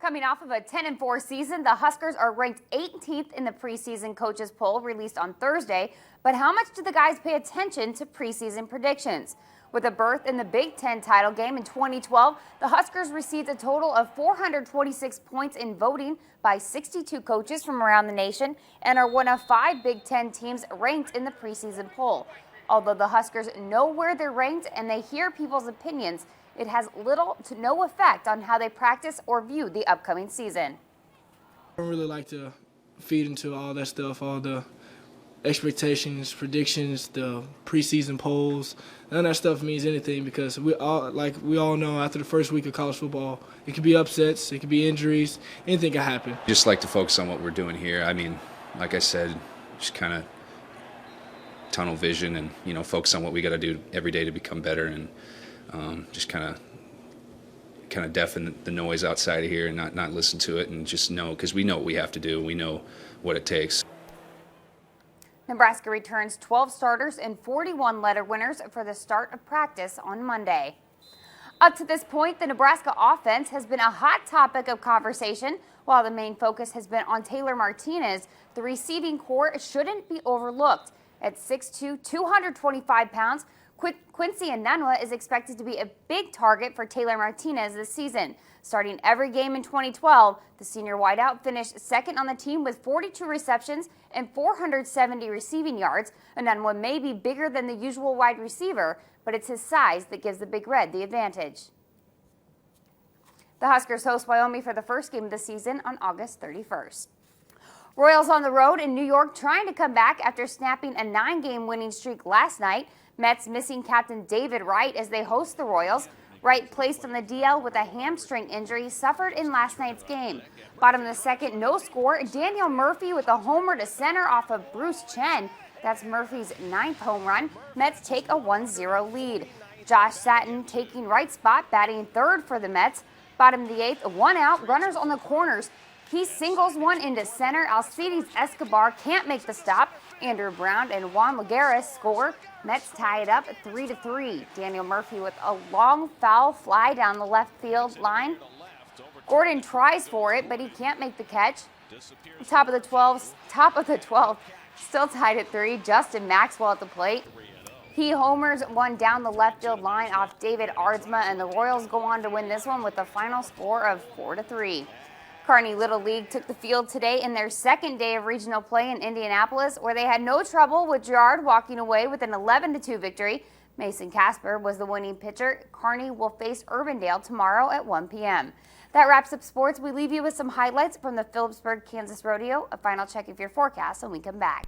Coming off of a 10-4 season, the Huskers are ranked 18th in the preseason coaches poll released on Thursday. But how much do the guys pay attention to preseason predictions? With a berth in the Big Ten title game in 2012, the Huskers received a total of 426 points in voting by 62 coaches from around the nation and are one of 5 Big Ten teams ranked in the preseason poll. Although the Huskers know where they're ranked and they hear people's opinions, it has little to no effect on how they practice or view the upcoming season. I don't really like to feed into all that stuff, all the expectations, predictions, the preseason polls. None of that stuff means anything because we all know after the first week of college football, it could be upsets, it could be injuries, anything can happen. Just like to focus on what we're doing here. I mean, like I said, just kind of tunnel vision and, focus on what we got to do every day to become better and just kind of deafen the noise outside of here and not listen to it and just know, because we know what we have to do. We know what it takes. Nebraska returns 12 starters and 41 letter winners for the start of practice on Monday. Up to this point, the Nebraska offense has been a hot topic of conversation. While the main focus has been on Taylor Martinez, the receiving core shouldn't be overlooked. At 6'2", 225 pounds, Quincy Enunwa is expected to be a big target for Taylor Martinez this season. Starting every game in 2012, the senior wideout finished second on the team with 42 receptions and 470 receiving yards. Enunwa may be bigger than the usual wide receiver, but it's his size that gives the Big Red the advantage. The Huskers host Wyoming for the first game of the season on August 31st. Royals on the road in New York trying to come back after snapping a 9-game winning streak last night. Mets missing captain David Wright as they host the Royals. Wright placed on the DL with a hamstring injury suffered in last night's game. Bottom of the second, no score. Daniel Murphy with a homer to center off of Bruce Chen. That's Murphy's 9th home run. Mets take a 1-0 lead. Josh Satin taking right spot, batting third for the Mets. Bottom of the 8th, one out, runners on the corners. He singles one into center. Alcides Escobar can't make the stop. Andrew Brown and Juan Lagares score. Mets tie it up 3-3. Daniel Murphy with a long foul fly down the left field line. Gordon tries for it, but he can't make the catch. Top of the 12th, still tied at 3. Justin Maxwell at the plate. He homers one down the left field line off David Aardsma, and the Royals go on to win this one with a final score of 4-3. Kearney Little League took the field today in their second day of regional play in Indianapolis, where they had no trouble with Girard walking away with an 11-2 victory. Mason Casper was the winning pitcher. Kearney will face Urbandale tomorrow at 1 p.m. That wraps up sports. We leave you with some highlights from the Phillipsburg, Kansas Rodeo. A final check of your forecast when we come back.